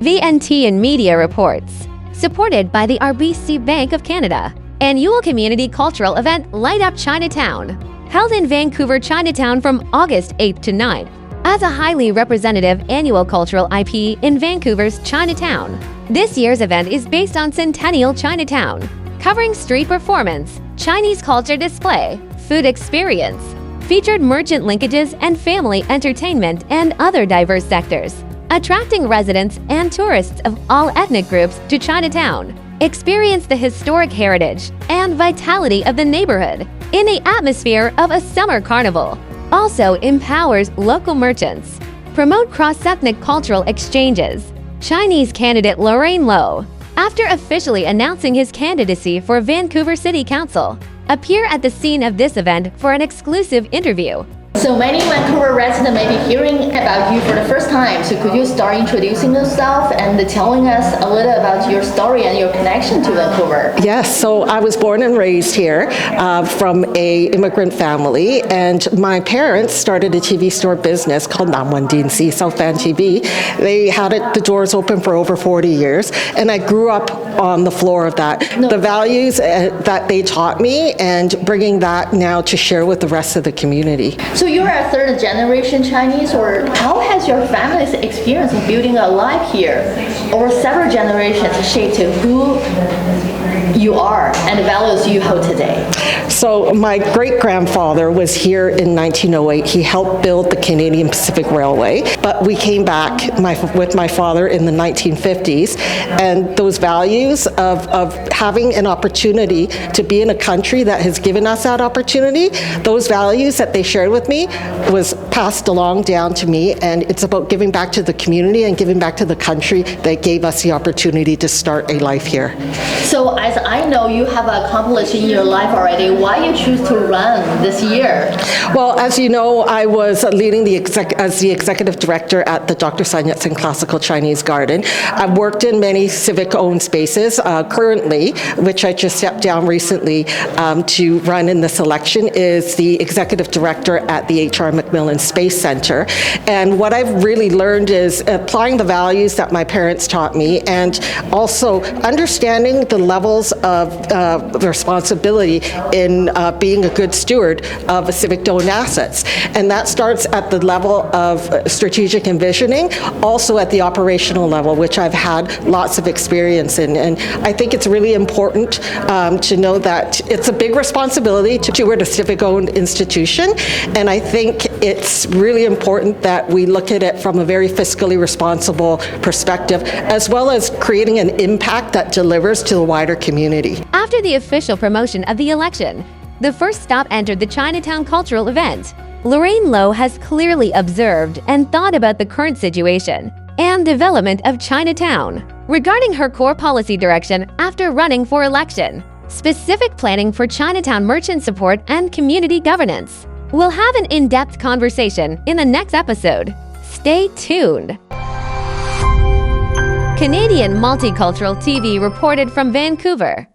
VNT and Media reports. Supported by the RBC Bank of Canada. Annual community cultural event Light Up Chinatown. Held in Vancouver, Chinatown from August 8th to 9th. As a highly representative annual cultural IP in Vancouver's Chinatown. This year's event is based on Centennial Chinatown, covering street performance, Chinese culture display, food experience, featured merchant linkages and family entertainment and other diverse sectors, attracting residents and tourists of all ethnic groups to Chinatown. Experience the historic heritage and vitality of the neighborhood in the atmosphere of a summer carnival. Also empowers local merchants. Promote cross-ethnic cultural exchanges. Chinese candidate Lorraine Lo, after officially announcing his candidacy for Vancouver City Council, appear at the scene of this event for an exclusive interview. So many Vancouver residents may be hearing about you for the first time. So could you start introducing yourself and telling us a little about your story and your connection to Vancouver? Yes, so I was born and raised here from a immigrant family, and my parents started a TV store business called Namwan DNC, South Van TV. They had the doors open for over 40 years, and I grew up on the floor of that. The values that they taught me, and bringing that now to share with the rest of the community. So you're a third generation Chinese, or how has your family's experience in building a life here over several generations shaped who you are and the values you hold today? So my great-grandfather was here in 1908. He helped build the Canadian Pacific Railway, but we came back with my father in the 1950s, and those values of having an opportunity to be in a country that has given us that opportunity, those values that they shared with me was passed along down to me, and it's about giving back to the community and giving back to the country that gave us the opportunity to start a life here. So as I know, you have accomplished in your life already. Why you choose to run this year? Well, as you know, I was leading as the executive director at the Dr. Sun Yat-sen Classical Chinese Garden. I've worked in many civic-owned spaces. Currently, which I just stepped down recently to run in this election, is the executive director at the H.R. Macmillan Space Center. And what I've really learned is applying the values that my parents taught me, and also understanding the levels of responsibility in being a good steward of civic-owned assets. And that starts at the level of strategic envisioning, also at the operational level, which I've had lots of experience in. And I think it's really important to know that it's a big responsibility to steward a civic-owned institution. And I think it's really important that we look at it from a very fiscally responsible perspective, as well as creating an impact that delivers to the wider community. After the official promotion of the election, the first stop entered the Chinatown cultural event. Lorraine Lo has clearly observed and thought about the current situation and development of Chinatown regarding her core policy direction after running for election, specific planning for Chinatown merchant support and community governance. We'll have an in-depth conversation in the next episode. Stay tuned. Canadian Multicultural TV reported from Vancouver.